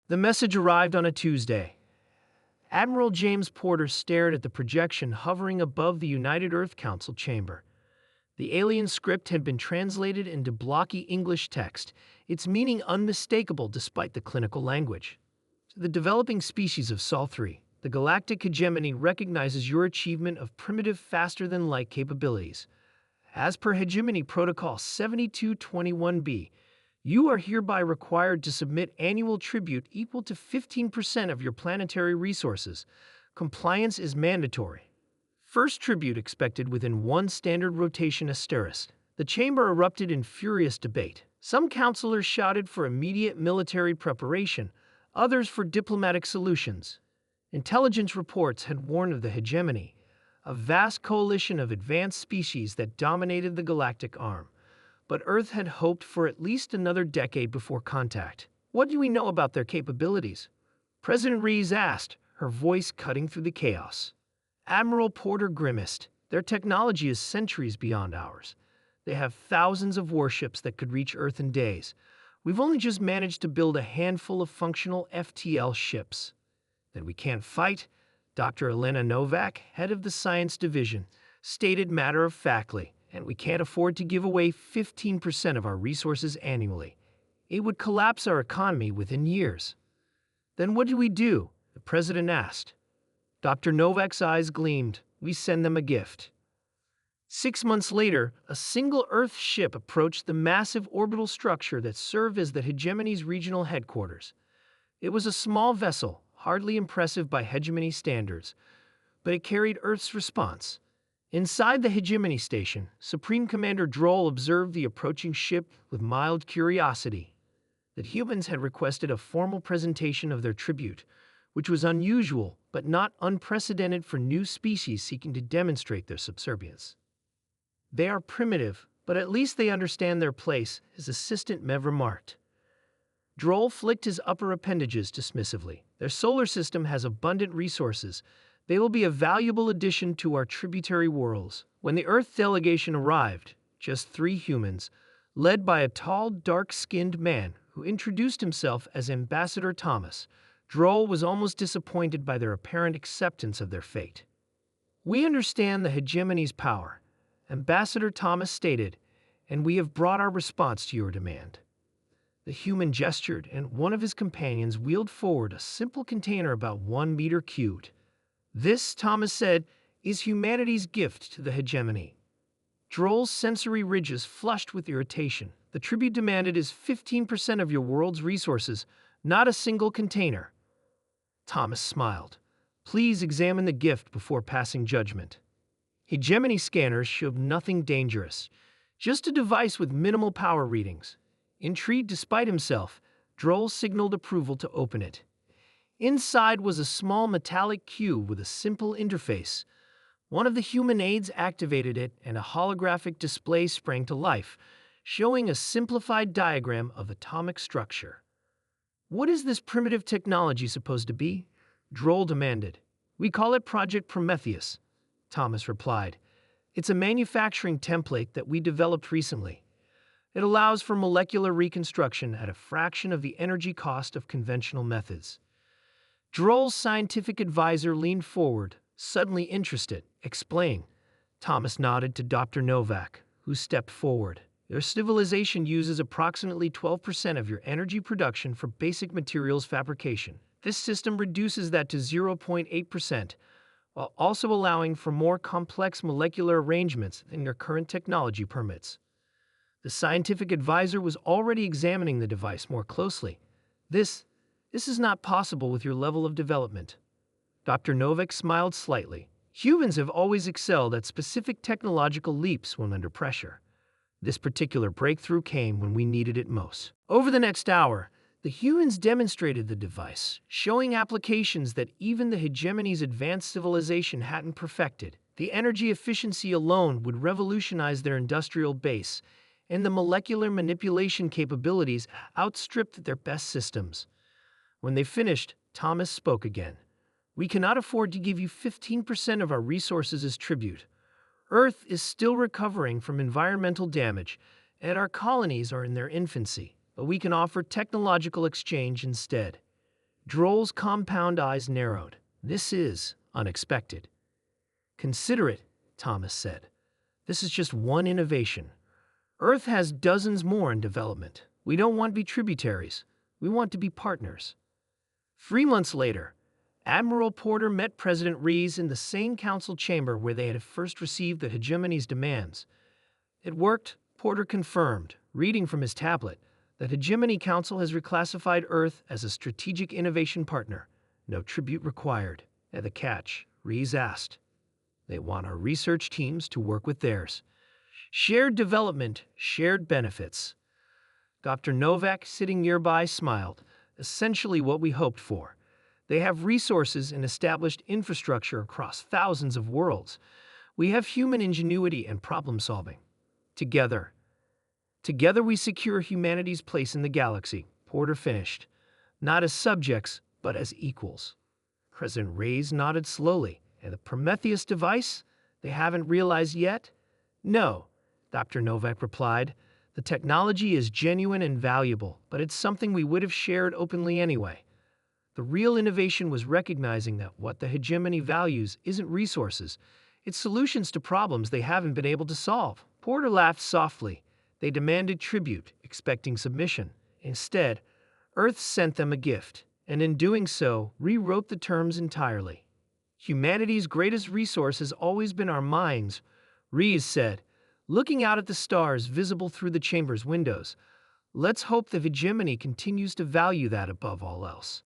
The message arrived on a Tuesday. Admiral James Porter stared at the projection hovering above the United Earth Council chamber. The alien script had been translated into blocky English text, its meaning unmistakable despite the clinical language. To the developing species of Sol-3, the Galactic hegemony recognizes your achievement of primitive faster-than-light capabilities. As per Hegemony Protocol 7221B, you are hereby required to submit annual tribute equal to 15% of your planetary resources. Compliance is mandatory. First tribute expected within one standard rotation asterisk. The chamber erupted in furious debate. Some counselors shouted for immediate military preparation, others for diplomatic solutions. Intelligence reports had warned of the hegemony, a vast coalition of advanced species that dominated the galactic arm. But Earth had hoped for at least another decade before contact. What do we know about their capabilities? President Rees asked, her voice cutting through the chaos. Admiral Porter grimaced. Their technology is centuries beyond ours. They have thousands of warships that could reach Earth in days. We've only just managed to build a handful of functional FTL ships. Then we can't fight, Dr. Elena Novak, head of the science division, stated matter-of-factly. And we can't afford to give away 15% of our resources annually. It would collapse our economy within years. Then what do we do? The president asked. Dr. Novak's eyes gleamed. We send them a gift. 6 months later, a single Earth ship approached the massive orbital structure that served as the hegemony's regional headquarters. It was a small vessel, hardly impressive by hegemony standards, but it carried Earth's response. Inside the hegemony station, Supreme Commander Droll observed the approaching ship with mild curiosity. The humans had requested a formal presentation of their tribute, which was unusual but not unprecedented for new species seeking to demonstrate their subservience. They are primitive, but at least they understand their place, his assistant Mev remarked. Droll flicked his upper appendages dismissively. Their solar system has abundant resources. They will be a valuable addition to our tributary worlds. When the Earth delegation arrived, just 3 humans, led by a tall, dark-skinned man who introduced himself as Ambassador Thomas, Droll was almost disappointed by their apparent acceptance of their fate. We understand the hegemony's power, Ambassador Thomas stated, and we have brought our response to your demand. The human gestured, and one of his companions wheeled forward a simple container about 1 meter cubed. This, Thomas said, is humanity's gift to the hegemony. Droll's sensory ridges flushed with irritation. The tribute demanded is 15% of your world's resources, not a single container. Thomas smiled. Please examine the gift before passing judgment. Hegemony scanners showed nothing dangerous, just a device with minimal power readings. Intrigued despite himself, Droll signaled approval to open it. Inside was a small metallic cube with a simple interface. One of the human aides activated it, and a holographic display sprang to life, showing a simplified diagram of atomic structure. What is this primitive technology supposed to be? Droll demanded. We call it Project Prometheus, Thomas replied. It's a manufacturing template that we developed recently. It allows for molecular reconstruction at a fraction of the energy cost of conventional methods. Droll's scientific advisor leaned forward, suddenly interested. Explain. Thomas nodded to Dr. Novak, who stepped forward. Your civilization uses approximately 12% of your energy production for basic materials fabrication. This system reduces that to 0.8%, while also allowing for more complex molecular arrangements than your current technology permits. The scientific advisor was already examining the device more closely. This is not possible with your level of development. Dr. Novak smiled slightly. Humans have always excelled at specific technological leaps when under pressure. This particular breakthrough came when we needed it most. Over the next hour, the humans demonstrated the device, showing applications that even the hegemony's advanced civilization hadn't perfected. The energy efficiency alone would revolutionize their industrial base, and the molecular manipulation capabilities outstripped their best systems. When they finished, Thomas spoke again. We cannot afford to give you 15% of our resources as tribute. Earth is still recovering from environmental damage, and our colonies are in their infancy, but we can offer technological exchange instead. Droll's compound eyes narrowed. This is unexpected. Consider it, Thomas said. This is just one innovation. Earth has dozens more in development. We don't want to be tributaries. We want to be partners. 3 months later, Admiral Porter met President Rees in the same council chamber where they had first received the hegemony's demands. It worked, Porter confirmed, reading from his tablet. The Hegemony Council has reclassified Earth as a strategic innovation partner. No tribute required. And the catch, Rees asked. They want our research teams to work with theirs. Shared development, shared benefits. Dr. Novak, sitting nearby, smiled. Essentially what we hoped for. They have resources and established infrastructure across thousands of worlds. We have human ingenuity and problem solving. Together we secure humanity's place in the galaxy, Porter finished. Not as subjects, but as equals. President Rees nodded slowly. And the Prometheus device? They haven't realized yet? No, Dr. Novak replied. The technology is genuine and valuable, but it's something we would have shared openly anyway. The real innovation was recognizing that what the hegemony values isn't resources, it's solutions to problems they haven't been able to solve. Porter laughed softly. They demanded tribute, expecting submission. Instead, Earth sent them a gift, and in doing so, rewrote the terms entirely. Humanity's greatest resource has always been our minds, Rees said, looking out at the stars visible through the chamber's windows. Let's hope the hegemony continues to value that above all else.